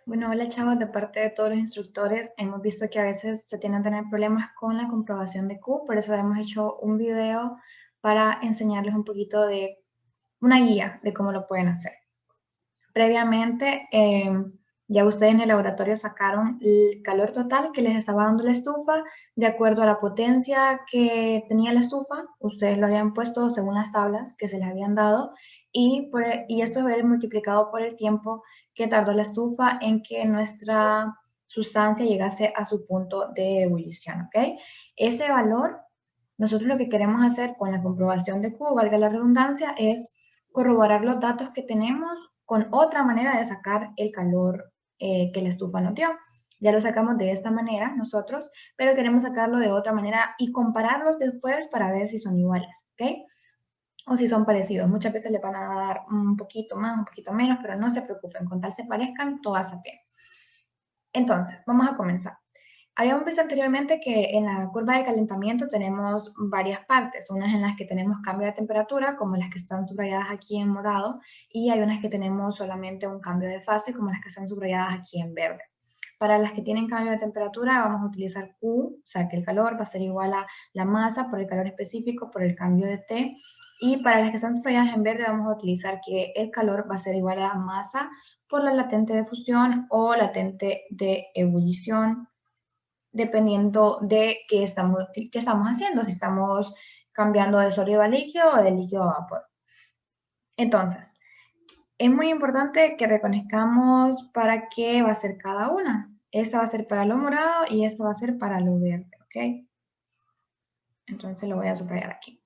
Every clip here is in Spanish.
Bueno, hola chavos, de parte de todos los instructores, hemos visto que a veces se tienden a tener problemas con la comprobación de Q, por eso hemos hecho un video para enseñarles un poquito de una guía de cómo lo pueden hacer. Previamente, ya ustedes en el laboratorio sacaron el calor total que les estaba dando la estufa, de acuerdo a la potencia que tenía la estufa, ustedes lo habían puesto según las tablas que se les habían dado, y esto es multiplicado por el tiempo que tardó la estufa en que nuestra sustancia llegase a su punto de ebullición, ¿ok? Ese valor, nosotros lo que queremos hacer con la comprobación de Q, valga la redundancia, es corroborar los datos que tenemos con otra manera de sacar el calor que la estufa nos dio. Ya lo sacamos de esta manera nosotros, pero queremos sacarlo de otra manera y compararlos después para ver si son iguales, ¿ok? O si son parecidos. Muchas veces le van a dar un poquito más, un poquito menos, pero no se preocupen, con tal se parezcan, todo va a ser bien. Entonces, vamos a comenzar. Habíamos visto anteriormente que en la curva de calentamiento tenemos varias partes, unas en las que tenemos cambio de temperatura, como las que están subrayadas aquí en morado, y hay unas que tenemos solamente un cambio de fase, como las que están subrayadas aquí en verde. Para las que tienen cambio de temperatura vamos a utilizar Q, o sea que el calor va a ser igual a la masa por el calor específico por el cambio de T, y para las que están subrayadas en verde vamos a utilizar que el calor va a ser igual a masa por la latente de fusión o latente de ebullición, dependiendo de qué estamos haciendo, si estamos cambiando de sólido a líquido o de líquido a vapor. Entonces, es muy importante que reconozcamos para qué va a ser cada una. Esta va a ser para lo morado y esta va a ser para lo verde, ¿ok? Entonces lo voy a subrayar aquí.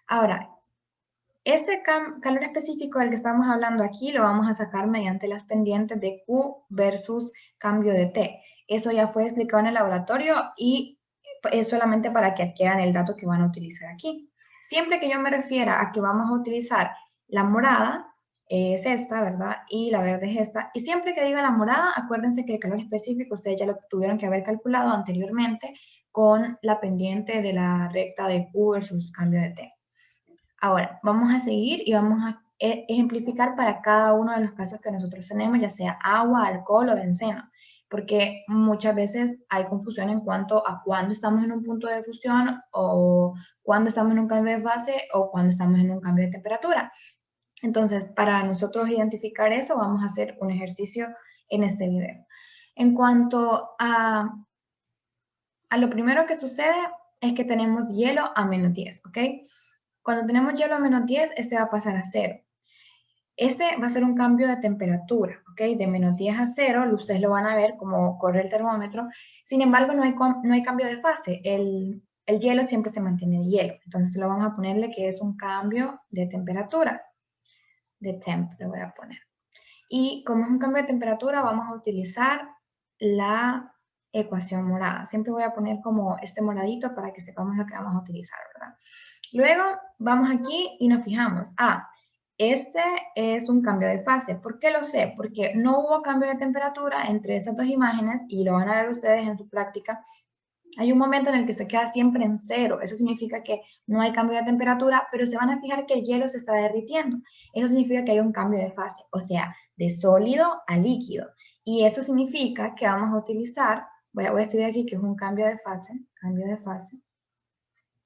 Ahora, este calor específico del que estamos hablando aquí lo vamos a sacar mediante las pendientes de Q versus cambio de T. Eso ya fue explicado en el laboratorio y es solamente para que adquieran el dato que van a utilizar aquí. Siempre que yo me refiera a que vamos a utilizar la morada, es esta, ¿verdad? Y la verde es esta. Y siempre que diga la morada, acuérdense que el calor específico ustedes ya lo tuvieron que haber calculado anteriormente con la pendiente de la recta de Q versus cambio de T. Ahora, vamos a seguir y vamos a ejemplificar para cada uno de los casos que nosotros tenemos, ya sea agua, alcohol o benceno, porque muchas veces hay confusión en cuanto a cuándo estamos en un punto de fusión o cuándo estamos en un cambio de fase o cuándo estamos en un cambio de temperatura. Entonces, para nosotros identificar eso, vamos a hacer un ejercicio en este video. En cuanto a lo primero que sucede es que tenemos hielo a -10, ¿ok? Cuando tenemos hielo a -10, este va a pasar a 0. Este va a ser un cambio de temperatura, ¿ok? De -10 a 0, ustedes lo van a ver como corre el termómetro. Sin embargo, no hay cambio de fase. El hielo siempre se mantiene en hielo. Entonces, lo vamos a ponerle que es un cambio de temperatura. De temp, le voy a poner. Y como es un cambio de temperatura, vamos a utilizar la ecuación morada. Siempre voy a poner como este moradito para que sepamos lo que vamos a utilizar, ¿verdad? Luego vamos aquí y nos fijamos. Este es un cambio de fase. ¿Por qué lo sé? Porque no hubo cambio de temperatura entre esas dos imágenes y lo van a ver ustedes en su práctica. Hay un momento en el que se queda siempre en cero. Eso significa que no hay cambio de temperatura, pero se van a fijar que el hielo se está derritiendo. Eso significa que hay un cambio de fase, o sea, de sólido a líquido. Y eso significa que vamos a utilizar, voy a escribir aquí que es un cambio de fase,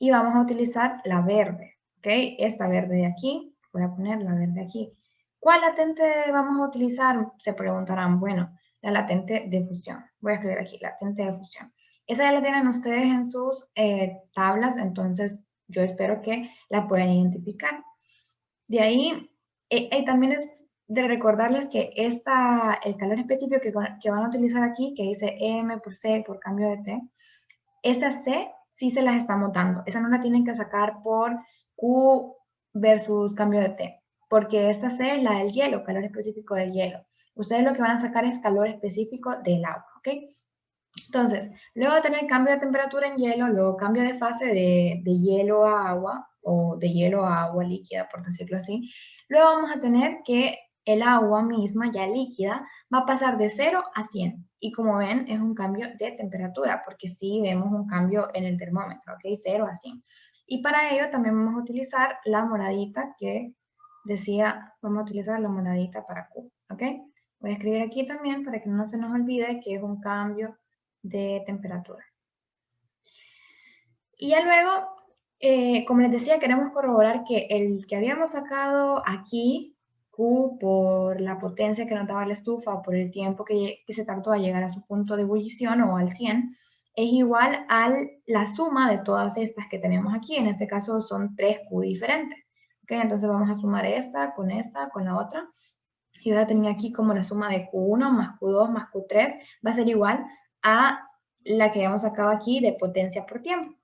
y vamos a utilizar la verde, ¿ok? Esta verde de aquí, voy a poner la verde aquí. ¿Cuál latente vamos a utilizar? Se preguntarán, bueno, la latente de fusión. Voy a escribir aquí, latente de fusión. Esa ya la tienen ustedes en sus tablas, entonces yo espero que la puedan identificar. De ahí, también es de recordarles que el calor específico que van a utilizar aquí, que dice M por C por cambio de T, esa C sí se las estamos dando. Esa no la tienen que sacar por Q versus cambio de T, porque esta C es la del hielo, calor específico del hielo. Ustedes lo que van a sacar es calor específico del agua, ¿ok? Entonces, luego de tener cambio de temperatura en hielo, luego cambio de fase de hielo a agua o de hielo a agua líquida, por decirlo así, luego vamos a tener que el agua misma, ya líquida, va a pasar de 0 a 100. Y como ven, es un cambio de temperatura, porque sí vemos un cambio en el termómetro, ¿ok? 0 a 100. Y para ello también vamos a utilizar la moradita que decía, vamos a utilizar la moradita para Q, ¿ok? Voy a escribir aquí también para que no se nos olvide que es un cambio de temperatura. Y ya luego, como les decía, queremos corroborar que el que habíamos sacado aquí, Q, por la potencia que nos daba la estufa, por el tiempo que se tardó a llegar a su punto de ebullición o al 100, es igual a la suma de todas estas que tenemos aquí. En este caso son 3 Q diferentes. ¿Okay? Entonces vamos a sumar esta, con la otra. Yo ya tenía aquí como la suma de Q1 más Q2 más Q3 va a ser igual a la que habíamos sacado aquí de potencia por tiempo.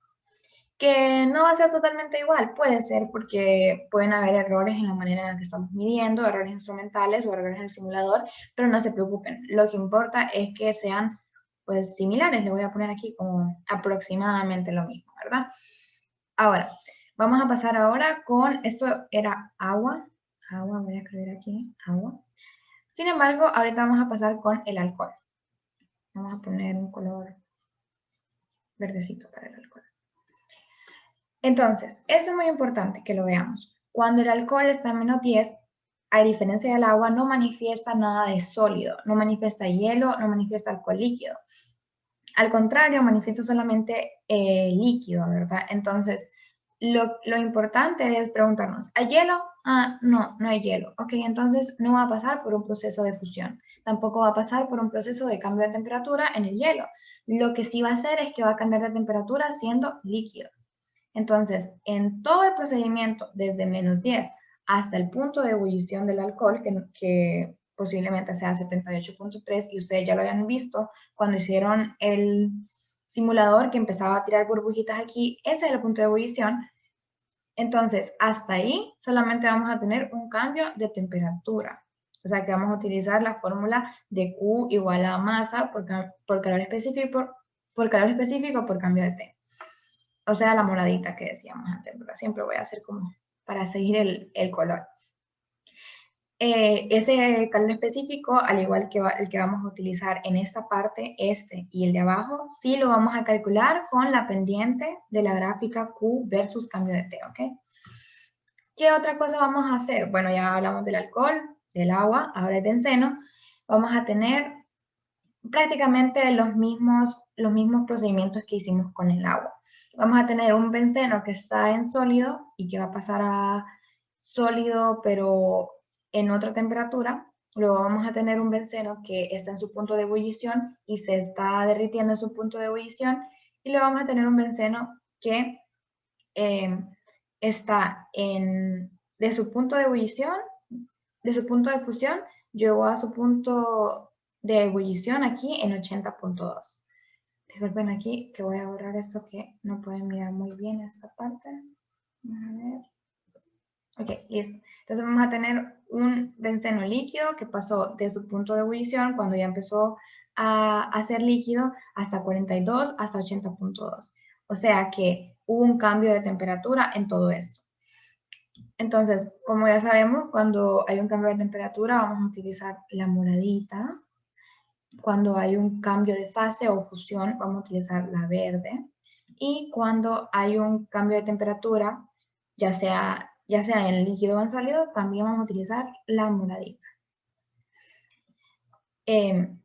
Que no va a ser totalmente igual, puede ser porque pueden haber errores en la manera en la que estamos midiendo, errores instrumentales o errores en el simulador, pero no se preocupen, lo que importa es que sean pues similares, le voy a poner aquí como aproximadamente lo mismo, ¿verdad? Ahora, vamos a pasar ahora con, esto era agua, voy a escribir aquí, agua. Sin embargo, ahorita vamos a pasar con el alcohol. Vamos a poner un color verdecito para el alcohol. Entonces, eso es muy importante que lo veamos. Cuando el alcohol está en menos 10, a diferencia del agua, no manifiesta nada de sólido, no manifiesta hielo, no manifiesta alcohol líquido. Al contrario, manifiesta solamente líquido, ¿verdad? Entonces, lo importante es preguntarnos, ¿hay hielo? Ah, no, no hay hielo. Ok, entonces no va a pasar por un proceso de fusión. Tampoco va a pasar por un proceso de cambio de temperatura en el hielo. Lo que sí va a hacer es que va a cambiar de temperatura siendo líquido. Entonces, en todo el procedimiento, desde menos 10 hasta el punto de ebullición del alcohol, que posiblemente sea 78.3, y ustedes ya lo habían visto cuando hicieron el simulador que empezaba a tirar burbujitas aquí, ese es el punto de ebullición. Entonces, hasta ahí solamente vamos a tener un cambio de temperatura. O sea que vamos a utilizar la fórmula de Q igual a masa por calor específico por cambio de T. O sea, la moradita que decíamos antes, ¿verdad? Siempre voy a hacer como para seguir el color. Ese calor específico, al igual que el que vamos a utilizar en esta parte, este y el de abajo, sí lo vamos a calcular con la pendiente de la gráfica Q versus cambio de T, ¿ok? ¿Qué otra cosa vamos a hacer? Bueno, ya hablamos del alcohol, del agua, ahora el benceno. Vamos a tener prácticamente los mismos procedimientos que hicimos con el agua. Vamos a tener un benceno que está en sólido y que va a pasar a sólido pero en otra temperatura. Luego vamos a tener un benceno que está en su punto de ebullición y se está derritiendo en su punto de ebullición. Y luego vamos a tener un benceno que está de su punto de ebullición, de su punto de fusión, llegó a su punto de ebullición aquí en 80.2. Disculpen aquí que voy a borrar esto que no pueden mirar muy bien esta parte. A ver. Ok, listo. Entonces vamos a tener un benceno líquido que pasó de su punto de ebullición cuando ya empezó a ser líquido hasta 42, hasta 80.2. O sea que hubo un cambio de temperatura en todo esto. Entonces, como ya sabemos, cuando hay un cambio de temperatura vamos a utilizar la moradita. Cuando hay un cambio de fase o fusión vamos a utilizar la verde. Y cuando hay un cambio de temperatura, ya sea en líquido o en sólido, también vamos a utilizar la moradita.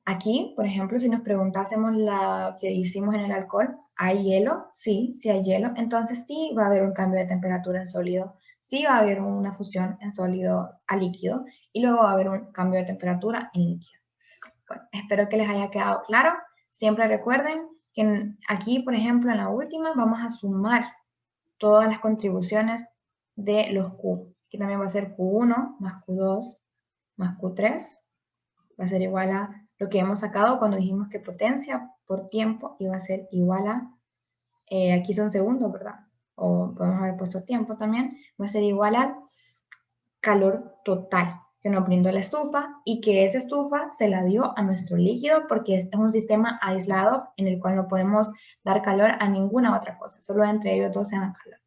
Aquí, por ejemplo, si nos preguntásemos lo que hicimos en el alcohol, ¿hay hielo? Sí, sí hay hielo. Entonces sí va a haber un cambio de temperatura en sólido, sí va a haber una fusión en sólido a líquido y luego va a haber un cambio de temperatura en líquido. Bueno, espero que les haya quedado claro. Siempre recuerden que aquí, por ejemplo, en la última, vamos a sumar todas las contribuciones de los Q, que también va a ser Q1 más Q2 más Q3. Va a ser igual a lo que hemos sacado cuando dijimos que potencia por tiempo iba a ser igual a, aquí son segundos, ¿verdad? O podemos haber puesto tiempo también, va a ser igual al calor total que nos brindó la estufa y que esa estufa se la dio a nuestro líquido porque es un sistema aislado en el cual no podemos dar calor a ninguna otra cosa, solo entre ellos dos se dan calor.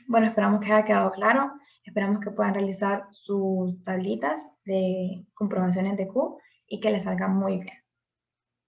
Bueno, esperamos que haya quedado claro, esperamos que puedan realizar sus tablitas de comprobaciones de Q y que les salga muy bien.